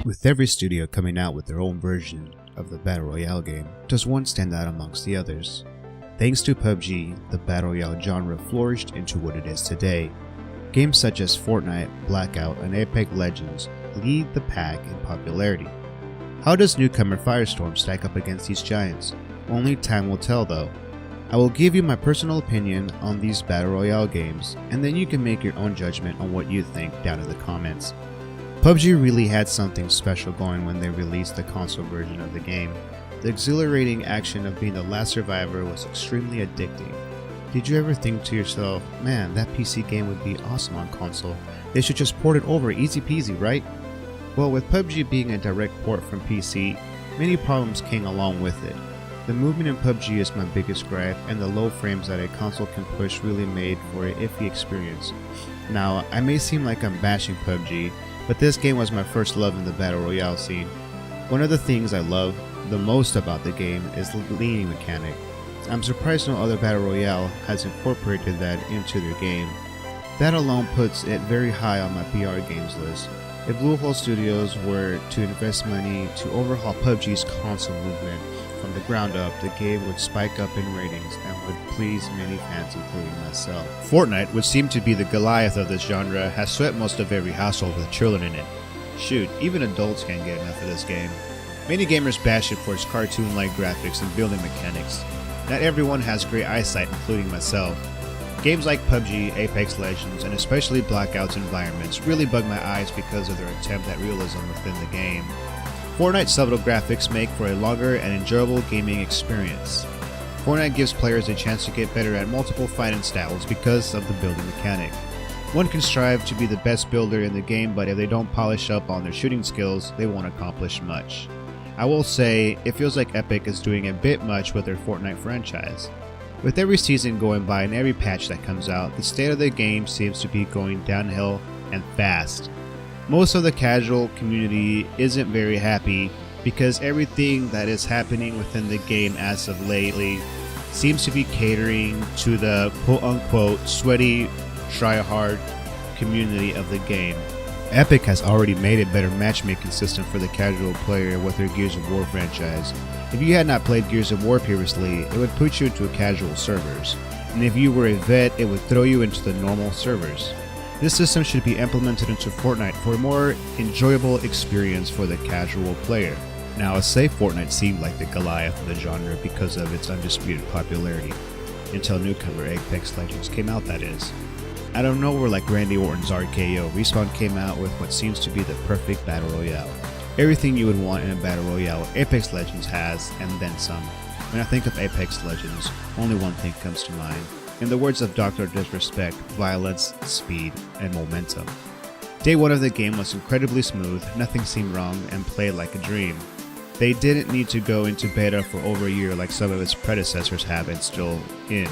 With every studio coming out with their own version of the Battle Royale game, does one stand out amongst the others? Thanks to PUBG, the Battle Royale genre flourished into what it is today. Games such as Fortnite, Blackout, and Apex Legends lead the pack in popularity. How does newcomer Firestorm stack up against these giants? Only time will tell though. I will give you my personal opinion on these Battle Royale games, and then you can make your own judgment on what you think down in the comments. PUBG really had something special going when they released the console version of the game. The exhilarating action of being the last survivor was extremely addicting. Did you ever think to yourself, man, that PC game would be awesome on console. They should just port it over, easy peasy, right? Well, with PUBG being a direct port from PC, many problems came along with it. The movement in PUBG is my biggest gripe, and the low frames that a console can push really made for an iffy experience. Now, I may seem like I'm bashing PUBG, but this game was my first love in the Battle Royale scene. One of the things I love the most about the game is the leaning mechanic. I'm surprised no other Battle Royale has incorporated that into their game. That alone puts it very high on my BR games list. If Bluehole Studios were to invest money to overhaul PUBG's console movement from the ground up, the game would spike up in ratings and would please many fans, including myself. Fortnite, which seemed to be the Goliath of this genre, has swept most of every household with children in it. Shoot, even adults can't get enough of this game. Many gamers bash it for its cartoon-like graphics and building mechanics. Not everyone has great eyesight, including myself. Games like PUBG, Apex Legends, and especially Blackout's environments really bug my eyes because of their attempt at realism within the game. Fortnite's subtle graphics make for a longer and enjoyable gaming experience. Fortnite gives players a chance to get better at multiple fighting styles because of the building mechanic. One can strive to be the best builder in the game, but if they don't polish up on their shooting skills, they won't accomplish much. I will say, it feels like Epic is doing a bit much with their Fortnite franchise. With every season going by and every patch that comes out, the state of the game seems to be going downhill and fast. Most of the casual community isn't very happy because everything that is happening within the game as of lately seems to be catering to the quote-unquote sweaty, try-hard community of the game. Epic has already made a better matchmaking system for the casual player with their Gears of War franchise. If you had not played Gears of War previously, it would put you into casual servers, and if you were a vet, it would throw you into the normal servers. This system should be implemented into Fortnite for a more enjoyable experience for the casual player. Now, I say Fortnite seemed like the Goliath of the genre because of its undisputed popularity, until newcomer Apex Legends came out, that is. Out of nowhere, like Randy Orton's RKO, Respawn came out with what seems to be the perfect Battle Royale. Everything you would want in a Battle Royale, Apex Legends has, and then some. When I think of Apex Legends, only one thing comes to mind. In the words of Dr. Disrespect, violence, speed, and momentum. Day one of the game was incredibly smooth, nothing seemed wrong, and played like a dream. They didn't need to go into beta for over a year like some of its predecessors have and still in.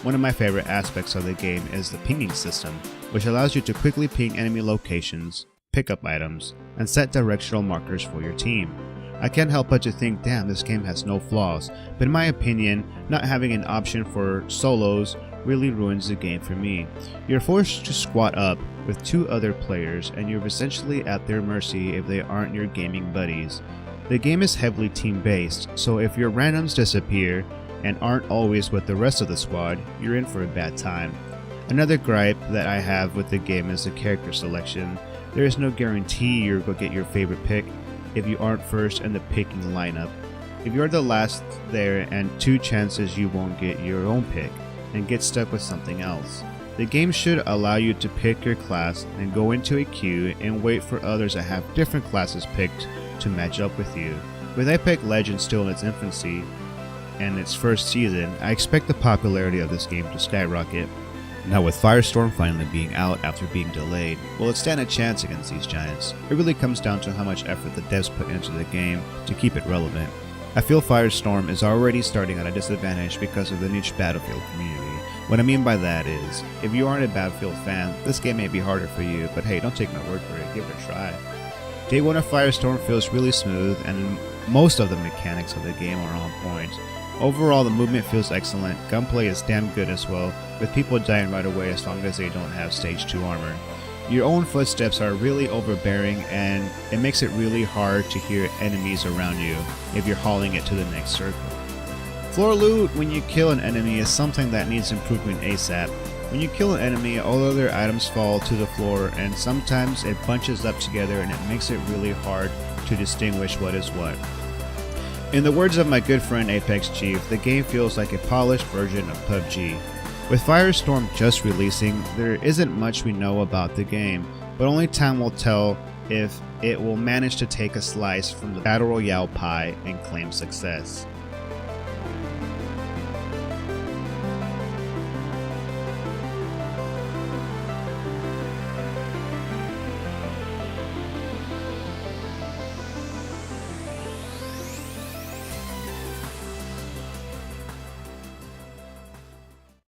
One of my favorite aspects of the game is the pinging system, which allows you to quickly ping enemy locations, pick up items, and set directional markers for your team. I can't help but to think, damn, this game has no flaws, but in my opinion, not having an option for solos really ruins the game for me. You're forced to squat up with two other players, and you're essentially at their mercy if they aren't your gaming buddies. The game is heavily team-based, so if your randoms disappear and aren't always with the rest of the squad, you're in for a bad time. Another gripe that I have with the game is the character selection. There is no guarantee you're going to get your favorite pick if you aren't first in the picking lineup. If you're the last there, and 2 chances you won't get your own pick and get stuck with something else. The game should allow you to pick your class and go into a queue and wait for others that have different classes picked to match up with you. With Apex Legends still in its infancy and its first season, I expect the popularity of this game to skyrocket. Now with Firestorm finally being out after being delayed, will it stand a chance against these giants? It really comes down to how much effort the devs put into the game to keep it relevant. I feel Firestorm is already starting at a disadvantage because of the niche Battlefield community. What I mean by that is, if you aren't a Battlefield fan, this game may be harder for you, but hey, don't take my word for it, give it a try. Day 1 of Firestorm feels really smooth, and most of the mechanics of the game are on point. Overall, the movement feels excellent, gunplay is damn good as well, with people dying right away as long as they don't have stage 2 armor. Your own footsteps are really overbearing, and it makes it really hard to hear enemies around you if you're hauling it to the next circle. Floor loot when you kill an enemy is something that needs improvement ASAP. When you kill an enemy, all other items fall to the floor, and sometimes it bunches up together and it makes it really hard to distinguish what is what. In the words of my good friend Apex Chief, the game feels like a polished version of PUBG. With Firestorm just releasing, there isn't much we know about the game, but only time will tell if it will manage to take a slice from the Battle Royale pie and claim success.